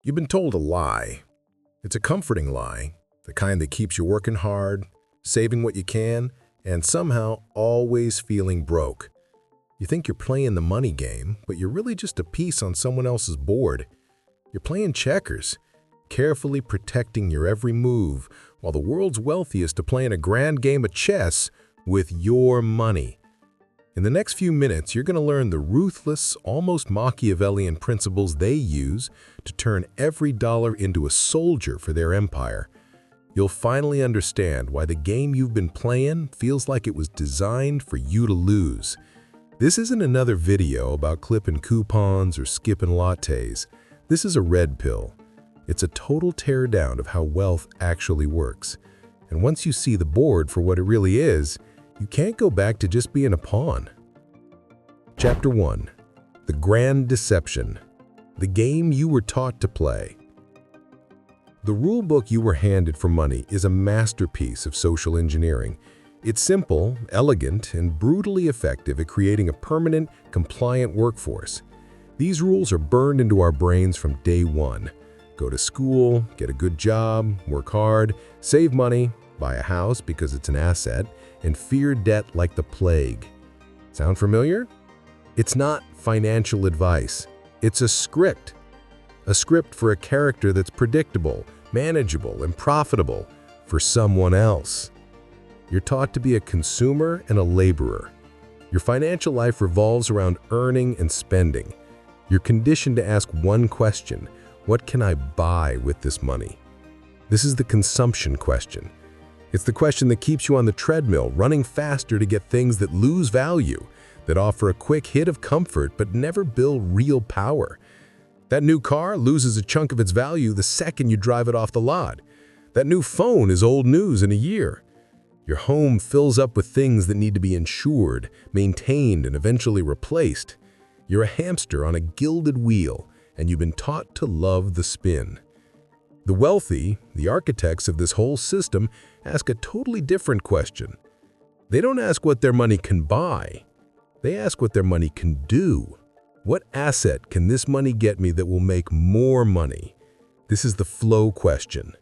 You've been told a lie. It's a comforting lie, the kind that keeps you working hard, saving what you can, and somehow always feeling broke. You think you're playing the money game, but you're really just a piece on someone else's board. You're playing checkers, carefully protecting your every move, while the world's wealthiest are playing a grand game of chess with your money. In the next few minutes, you're going to learn the ruthless, almost Machiavellian principles they use to turn every dollar into a soldier for their empire. You'll finally understand why the game you've been playing feels like it was designed for you to lose. This isn't another video about clipping coupons or skipping lattes. This is a red pill. It's a total teardown of how wealth actually works. And once you see the board for what it really is, you can't go back to just being a pawn. Chapter 1. The Grand Deception. The game you were taught to play. The rulebook you were handed for money is a masterpiece of social engineering. It's simple, elegant, and brutally effective at creating a permanent, compliant workforce. These rules are burned into our brains from day one. Go to school, get a good job, work hard, save money, buy a house because it's an asset, and fear debt like the plague. Sound familiar? It's not financial advice. It's a script. A script for a character that's predictable, manageable, and profitable for someone else. You're taught to be a consumer and a laborer. Your financial life revolves around earning and spending. You're conditioned to ask one question: what can I buy with this money? This is the consumption question. It's the question that keeps you on the treadmill, running faster to get things that lose value, that offer a quick hit of comfort but never build real power. That new car loses a chunk of its value the second you drive it off the lot. That new phone is old news in a year. Your home fills up with things that need to be insured, maintained, and eventually replaced. You're a hamster on a gilded wheel, and you've been taught to love the spin. The wealthy, the architects of this whole system, ask a totally different question. They don't ask what their money can buy. They ask what their money can do. What asset can this money get me that will make more money? This is the flow question.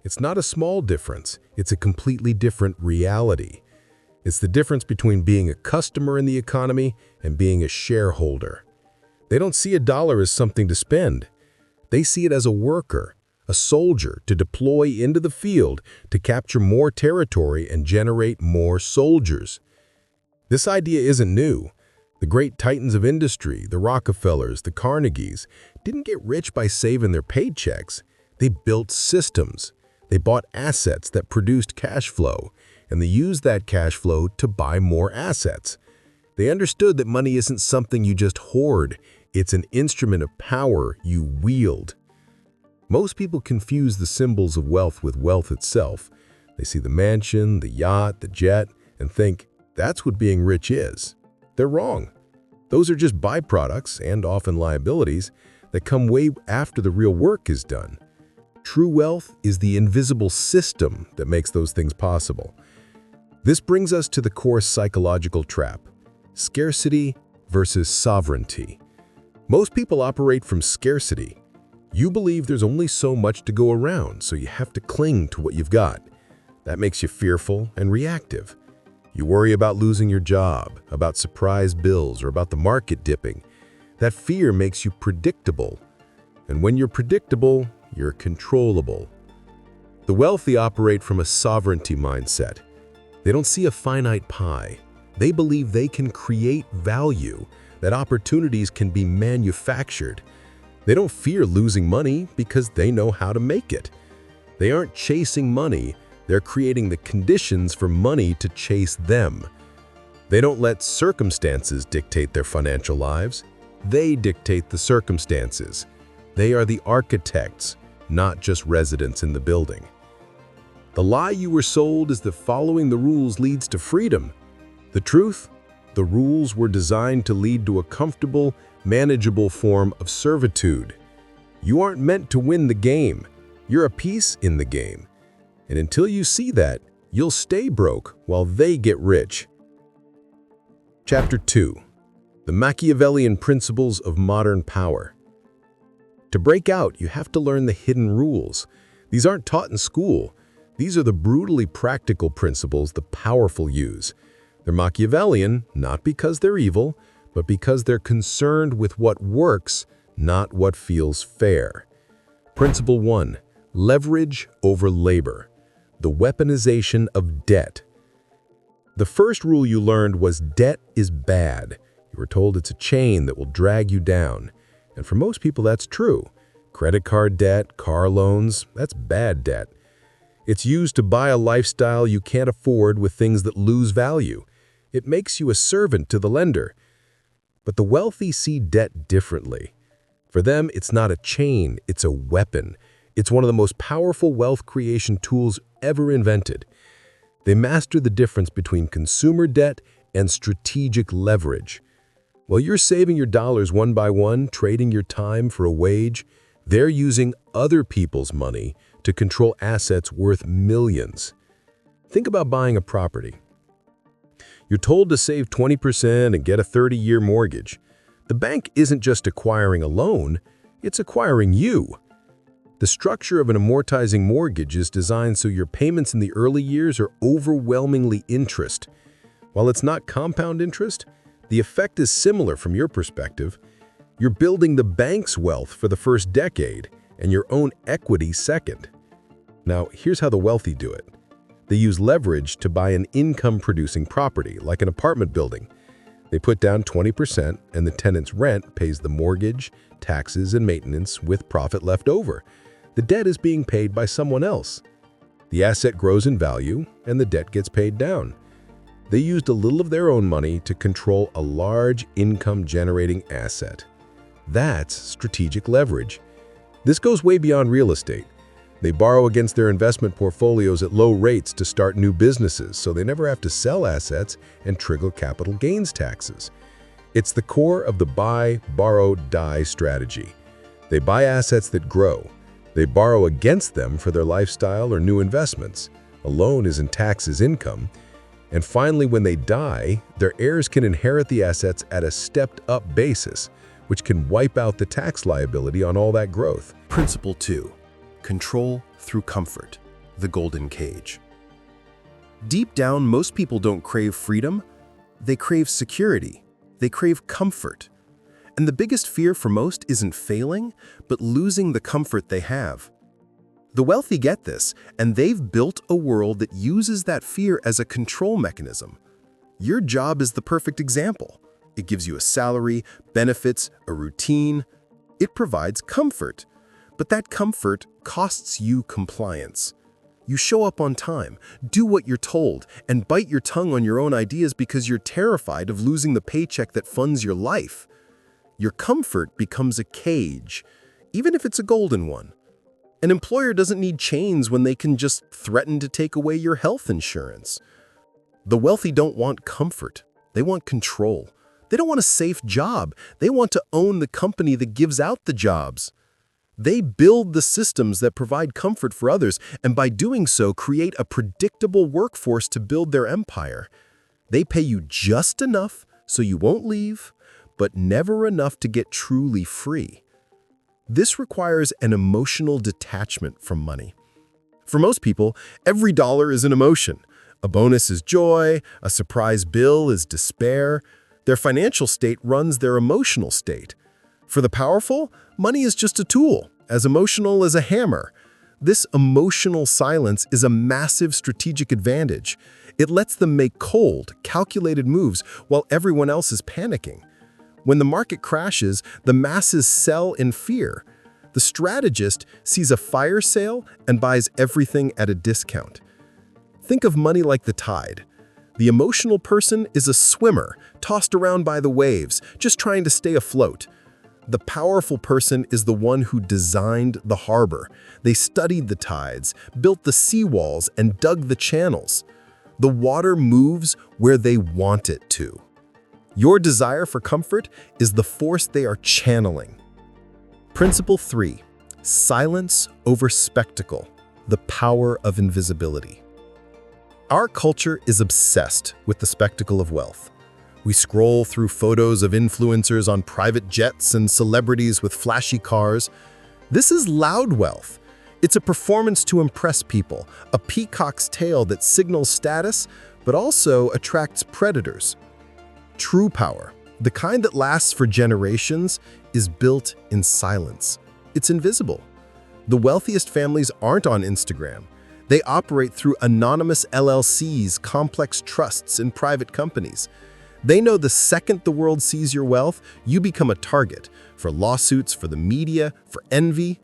It's not a small difference. It's a completely different reality. It's the difference between being a customer in the economy and being a shareholder. They don't see a dollar as something to spend. They see it as a worker, a soldier to deploy into the field to capture more territory and generate more soldiers. This idea isn't new. The great titans of industry, the Rockefellers, the Carnegies, didn't get rich by saving their paychecks. They built systems. They bought assets that produced cash flow, and they used that cash flow to buy more assets. They understood that money isn't something you just hoard. It's an instrument of power you wield. Most people confuse the symbols of wealth with wealth itself. They see the mansion, the yacht, the jet, and think, that's what being rich is. They're wrong. Those are just byproducts, and often liabilities, that come way after the real work is done. True wealth is the invisible system that makes those things possible. This brings us to the core psychological trap: scarcity versus sovereignty. Most people operate from scarcity. You believe there's only so much to go around, so you have to cling to what you've got. That makes you fearful and reactive. You worry about losing your job, about surprise bills, or about the market dipping. That fear makes you predictable. And when you're predictable, you're controllable. The wealthy operate from a sovereignty mindset. They don't see a finite pie. They believe they can create value, that opportunities can be manufactured. They don't fear losing money because they know how to make it. They aren't chasing money. They're creating the conditions for money to chase them. They don't let circumstances dictate their financial lives. They dictate the circumstances. They are the architects, not just residents in the building. The lie you were sold is that following the rules leads to freedom. The truth? The rules were designed to lead to a comfortable, manageable form of servitude. You aren't meant to win the game. You're a piece in the game. And until you see that, you'll stay broke while they get rich. Chapter 2. The Machiavellian Principles of Modern Power. To break out, you have to learn the hidden rules. These aren't taught in school. These are the brutally practical principles the powerful use. They're Machiavellian, not because they're evil, but because they're concerned with what works, not what feels fair. Principle 1. Leverage over labor. The weaponization of debt. The first rule you learned was debt is bad. You were told it's a chain that will drag you down. And for most people, that's true. Credit card debt, car loans, that's bad debt. It's used to buy a lifestyle you can't afford with things that lose value. It makes you a servant to the lender. But the wealthy see debt differently. For them, it's not a chain, it's a weapon. It's one of the most powerful wealth creation tools ever invented. They master the difference between consumer debt and strategic leverage. While you're saving your dollars one by one, trading your time for a wage, they're using other people's money to control assets worth millions. Think about buying a property. You're told to save 20% and get a 30-year mortgage. The bank isn't just acquiring a loan, it's acquiring you. The structure of an amortizing mortgage is designed so your payments in the early years are overwhelmingly interest. While it's not compound interest, the effect is similar from your perspective. You're building the bank's wealth for the first decade and your own equity second. Now, here's how the wealthy do it. They use leverage to buy an income-producing property, like an apartment building. They put down 20% and the tenant's rent pays the mortgage, taxes, and maintenance with profit left over. The debt is being paid by someone else. The asset grows in value and the debt gets paid down. They used a little of their own money to control a large income-generating asset. That's strategic leverage. This goes way beyond real estate. They borrow against their investment portfolios at low rates to start new businesses, so they never have to sell assets and trigger capital gains taxes. It's the core of the buy, borrow, die strategy. They buy assets that grow. They borrow against them for their lifestyle or new investments. A loan isn't taxed as income. And finally, when they die, their heirs can inherit the assets at a stepped-up basis, which can wipe out the tax liability on all that growth. Principle 2. Control through comfort, the golden cage. Deep down, most people don't crave freedom. They crave security. They crave comfort. And the biggest fear for most isn't failing, but losing the comfort they have. The wealthy get this, and they've built a world that uses that fear as a control mechanism. Your job is the perfect example. It gives you a salary, benefits, a routine. It provides comfort. But that comfort costs you compliance. You show up on time, do what you're told, and bite your tongue on your own ideas because you're terrified of losing the paycheck that funds your life. Your comfort becomes a cage, even if it's a golden one. An employer doesn't need chains when they can just threaten to take away your health insurance. The wealthy don't want comfort. They want control. They don't want a safe job. They want to own the company that gives out the jobs. They build the systems that provide comfort for others, and by doing so, create a predictable workforce to build their empire. They pay you just enough so you won't leave, but never enough to get truly free. This requires an emotional detachment from money. For most people, every dollar is an emotion. A bonus is joy, a surprise bill is despair. Their financial state runs their emotional state. For the powerful, money is just a tool, as emotional as a hammer. This emotional silence is a massive strategic advantage. It lets them make cold, calculated moves while everyone else is panicking. When the market crashes, the masses sell in fear. The strategist sees a fire sale and buys everything at a discount. Think of money like the tide. The emotional person is a swimmer, tossed around by the waves, just trying to stay afloat. The powerful person is the one who designed the harbor. They studied the tides, built the seawalls, and dug the channels. The water moves where they want it to. Your desire for comfort is the force they are channeling. Principle 3. Silence over spectacle, the power of invisibility. Our culture is obsessed with the spectacle of wealth. We scroll through photos of influencers on private jets and celebrities with flashy cars. This is loud wealth. It's a performance to impress people, a peacock's tail that signals status, but also attracts predators. True power, the kind that lasts for generations, is built in silence. It's invisible. The wealthiest families aren't on Instagram. They operate through anonymous LLCs, complex trusts, and private companies. They know the second the world sees your wealth, you become a target for lawsuits, for the media, for envy.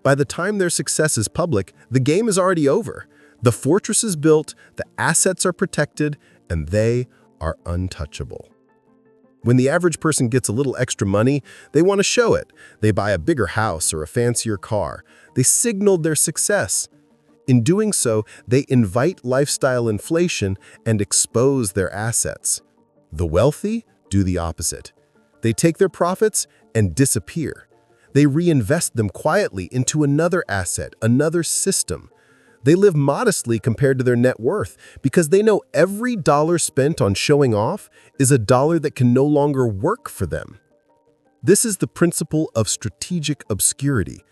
By the time their success is public, the game is already over. The fortress is built, the assets are protected, and they are untouchable. When the average person gets a little extra money, they want to show it. They buy a bigger house or a fancier car. They signaled their success. In doing so, they invite lifestyle inflation and expose their assets. The wealthy do the opposite. They take their profits and disappear. They reinvest them quietly into another asset, another system. They live modestly compared to their net worth because they know every dollar spent on showing off is a dollar that can no longer work for them. This is the principle of strategic obscurity.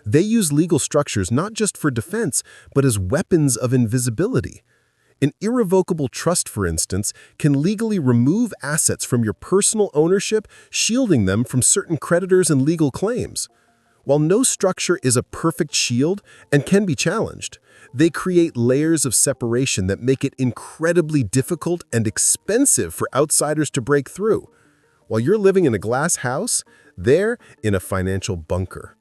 They use legal structures not just for defense, but as weapons of invisibility. An irrevocable trust, for instance, can legally remove assets from your personal ownership, shielding them from certain creditors and legal claims. While no structure is a perfect shield and can be challenged, they create layers of separation that make it incredibly difficult and expensive for outsiders to break through. While you're living in a glass house, they're in a financial bunker.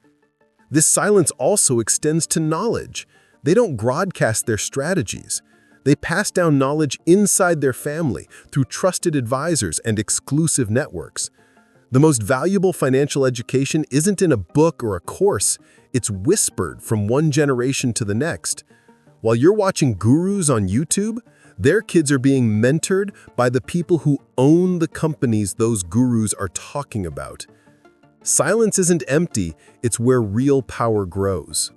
This silence also extends to knowledge. They don't broadcast their strategies. They pass down knowledge inside their family through trusted advisors and exclusive networks. The most valuable financial education isn't in a book or a course, it's whispered from one generation to the next. While you're watching gurus on YouTube, their kids are being mentored by the people who own the companies those gurus are talking about. Silence isn't empty, it's where real power grows.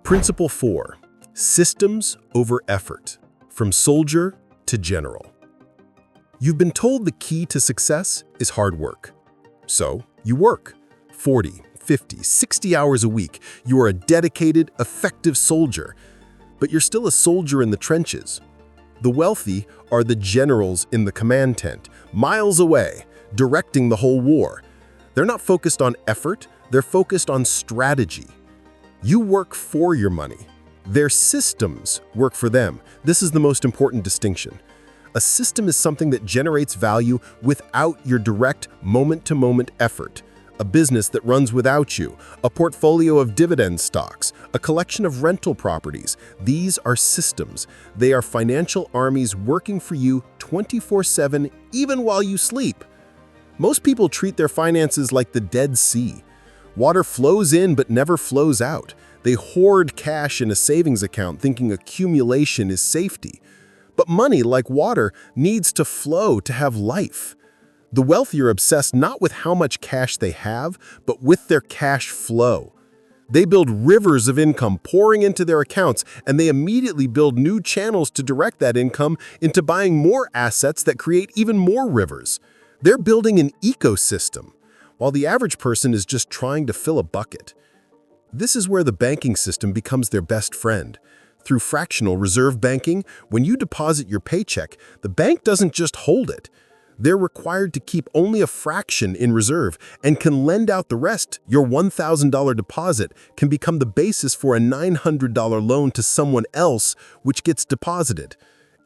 Principle 4. Systems over effort, from soldier to general. You've been told the key to success is hard work. So, you work 40, 50, 60 hours a week. You are a dedicated, effective soldier. But you're still a soldier in the trenches. The wealthy are the generals in the command tent, miles away, directing the whole war. They're not focused on effort, they're focused on strategy. You work for your money. Their systems work for them. This is the most important distinction. A system is something that generates value without your direct moment-to-moment effort. A business that runs without you, a portfolio of dividend stocks, a collection of rental properties. These are systems. They are financial armies working for you 24/7, even while you sleep. Most people treat their finances like the Dead Sea. Water flows in but never flows out. They hoard cash in a savings account thinking accumulation is safety. But money, like water, needs to flow to have life. The wealthy are obsessed not with how much cash they have, but with their cash flow. They build rivers of income pouring into their accounts, and they immediately build new channels to direct that income into buying more assets that create even more rivers. They're building an ecosystem, while the average person is just trying to fill a bucket. This is where the banking system becomes their best friend. Through fractional reserve banking, when you deposit your paycheck, the bank doesn't just hold it. They're required to keep only a fraction in reserve and can lend out the rest. Your $1,000 deposit can become the basis for a $900 loan to someone else, which gets deposited,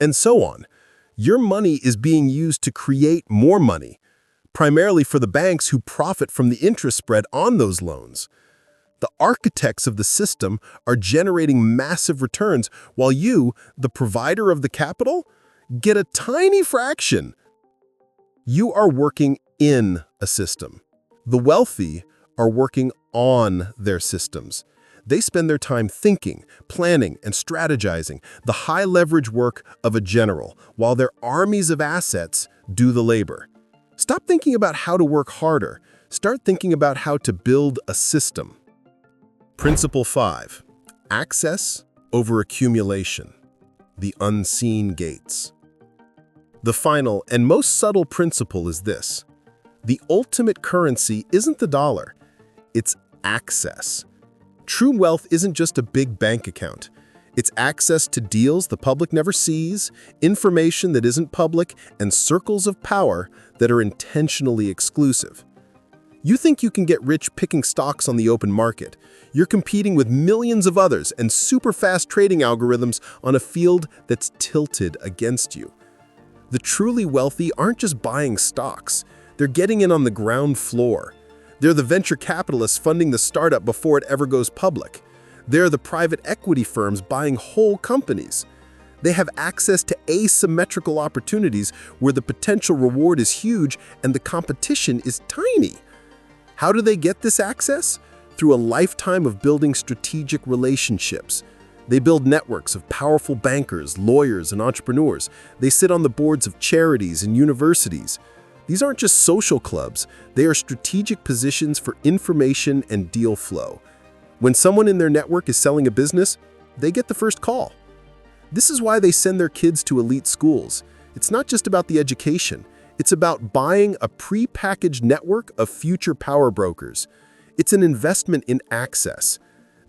and so on. Your money is being used to create more money, primarily for the banks who profit from the interest spread on those loans. The architects of the system are generating massive returns, while you, the provider of the capital, get a tiny fraction. You are working in a system. The wealthy are working on their systems. They spend their time thinking, planning, and strategizing, the high-leverage work of a general, while their armies of assets do the labor. Stop thinking about how to work harder. Start thinking about how to build a system. Principle 5. Access over accumulation. The unseen gates. The final and most subtle principle is this. The ultimate currency isn't the dollar. It's access. True wealth isn't just a big bank account. It's access to deals the public never sees, information that isn't public, and circles of power that are intentionally exclusive. You think you can get rich picking stocks on the open market. You're competing with millions of others and super fast trading algorithms on a field that's tilted against you. The truly wealthy aren't just buying stocks. They're getting in on the ground floor. They're the venture capitalists funding the startup before it ever goes public. They're the private equity firms buying whole companies. They have access to asymmetrical opportunities where the potential reward is huge and the competition is tiny. How do they get this access? Through a lifetime of building strategic relationships. They build networks of powerful bankers, lawyers, and entrepreneurs. They sit on the boards of charities and universities. These aren't just social clubs. They are strategic positions for information and deal flow. When someone in their network is selling a business, they get the first call. This is why they send their kids to elite schools. It's not just about the education. It's about buying a pre-packaged network of future power brokers. It's an investment in access.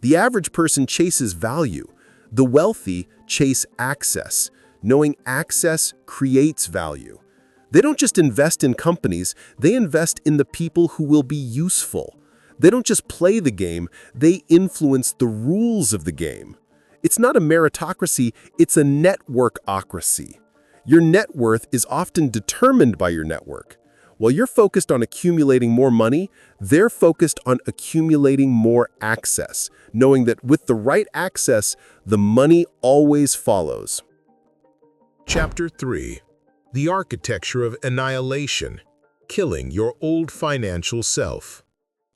The average person chases value. The wealthy chase access. Knowing access creates value. They don't just invest in companies, they invest in the people who will be useful. They don't just play the game, they influence the rules of the game. It's not a meritocracy, it's a networkocracy. Your net worth is often determined by your network. While you're focused on accumulating more money, they're focused on accumulating more access, knowing that with the right access, the money always follows. Chapter 3. The Architecture of Annihilation. Killing your old financial self.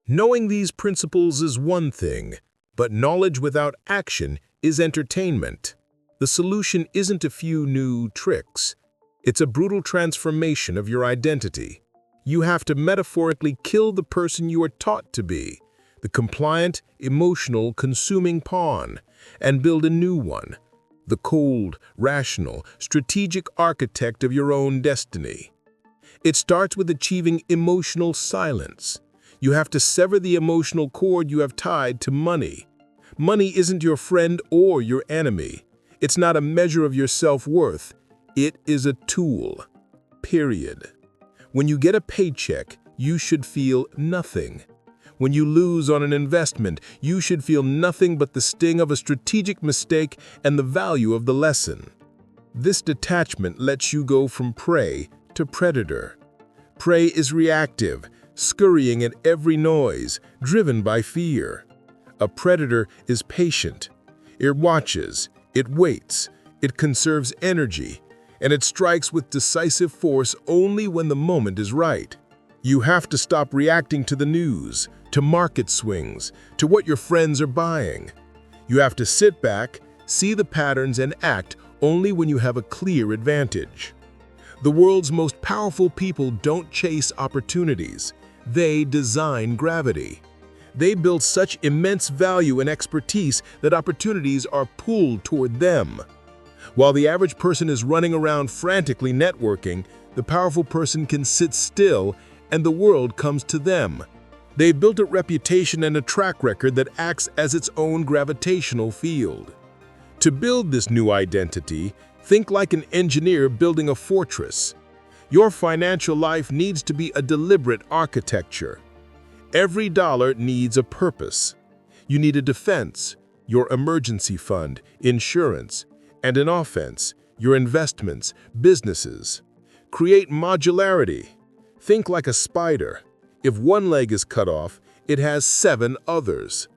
Knowing these principles is one thing, but knowledge without action is entertainment. The solution isn't a few new tricks. It's a brutal transformation of your identity. You have to metaphorically kill the person you are taught to be, the compliant, emotional, consuming pawn, and build a new one, the cold, rational, strategic architect of your own destiny. It starts with achieving emotional silence. You have to sever the emotional cord you have tied to money. Money isn't your friend or your enemy. It's not a measure of your self-worth. It is a tool. Period. When you get a paycheck, you should feel nothing. When you lose on an investment, you should feel nothing but the sting of a strategic mistake and the value of the lesson. This detachment lets you go from prey to predator. Prey is reactive, scurrying at every noise, driven by fear. A predator is patient. It watches, it waits, it conserves energy, and it strikes with decisive force only when the moment is right. You have to stop reacting to the news, to market swings, to what your friends are buying. You have to sit back, see the patterns, and act only when you have a clear advantage. The world's most powerful people don't chase opportunities. They design gravity. They build such immense value and expertise that opportunities are pulled toward them. While the average person is running around frantically networking, the powerful person can sit still and the world comes to them. They've built a reputation and a track record that acts as its own gravitational field. To build this new identity, think like an engineer building a fortress. Your financial life needs to be a deliberate architecture. Every dollar needs a purpose. You need a defense, your emergency fund, insurance, and an offense, your investments, businesses. Create modularity. Think like a spider. If one leg is cut off, it has 7 others.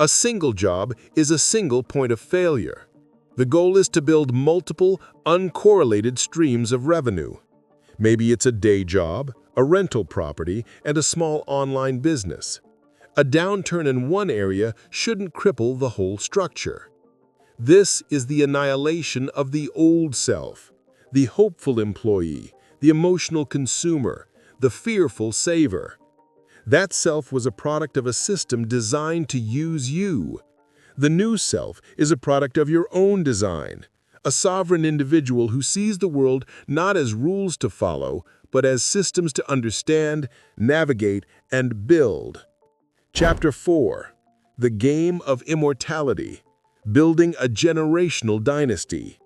A single job is a single point of failure. The goal is to build multiple, uncorrelated streams of revenue. Maybe it's a day job, a rental property, and a small online business. A downturn in one area shouldn't cripple the whole structure. This is the annihilation of the old self, the hopeful employee, the emotional consumer, the fearful saver. That self was a product of a system designed to use you. The new self is a product of your own design, a sovereign individual who sees the world not as rules to follow, but as systems to understand, navigate, and build. Chapter 4. The Game of Immortality. Building a Generational Dynasty.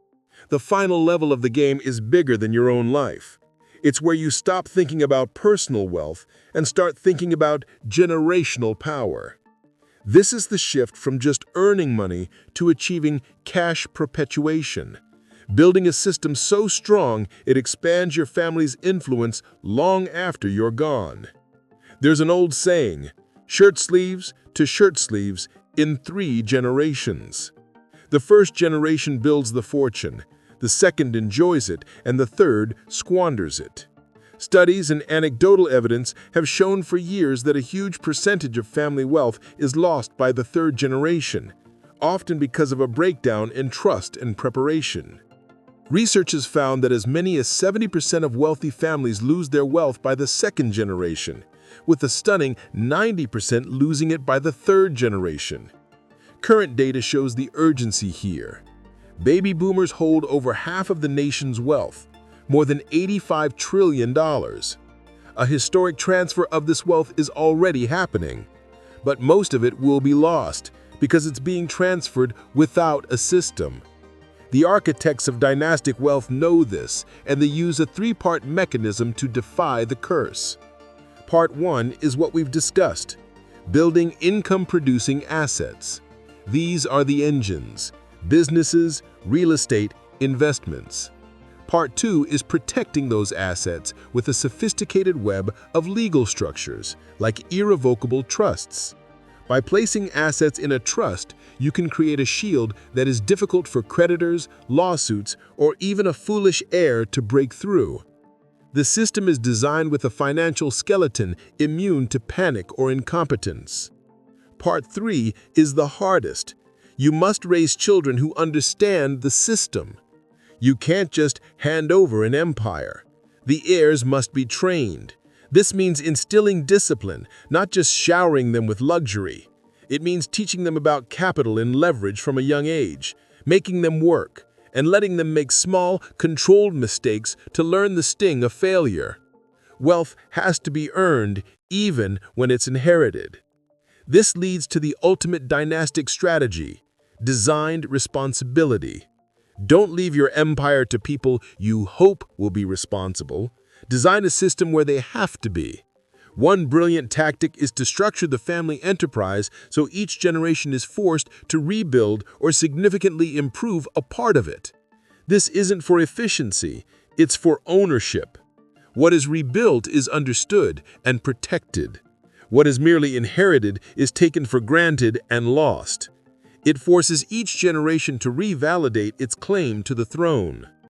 The final level of the game is bigger than your own life. It's where you stop thinking about personal wealth and start thinking about generational power. This is the shift from just earning money to achieving cash perpetuation, building a system so strong it expands your family's influence long after you're gone. There's an old saying, shirt sleeves to shirt sleeves in 3 generations. The first generation builds the fortune, the second enjoys it, and the third squanders it. Studies and anecdotal evidence have shown for years that a huge percentage of family wealth is lost by the third generation, often because of a breakdown in trust and preparation. Research has found that as many as 70% of wealthy families lose their wealth by the second generation, with a stunning 90% losing it by the third generation. Current data shows the urgency here. Baby boomers hold over half of the nation's wealth, more than $85 trillion. A historic transfer of this wealth is already happening, but most of it will be lost because it's being transferred without a system. The architects of dynastic wealth know this, and they use a 3-part mechanism to defy the curse. Part 1 is what we've discussed: building income-producing assets. These are the engines: businesses, real estate, investments. Part 2 is protecting those assets with a sophisticated web of legal structures, like irrevocable trusts. By placing assets in a trust, you can create a shield that is difficult for creditors, lawsuits, or even a foolish heir to break through. The system is designed with a financial skeleton immune to panic or incompetence. Part 3 is the hardest. You must raise children who understand the system. You can't just hand over an empire. The heirs must be trained. This means instilling discipline, not just showering them with luxury. It means teaching them about capital and leverage from a young age, making them work, and letting them make small, controlled mistakes to learn the sting of failure. Wealth has to be earned even when it's inherited. This leads to the ultimate dynastic strategy: designed responsibility. Don't leave your empire to people you hope will be responsible. Design a system where they have to be. One brilliant tactic is to structure the family enterprise so each generation is forced to rebuild or significantly improve a part of it. This isn't for efficiency, it's for ownership. What is rebuilt is understood and protected. What is merely inherited is taken for granted and lost. It forces each generation to revalidate its claim to the throne.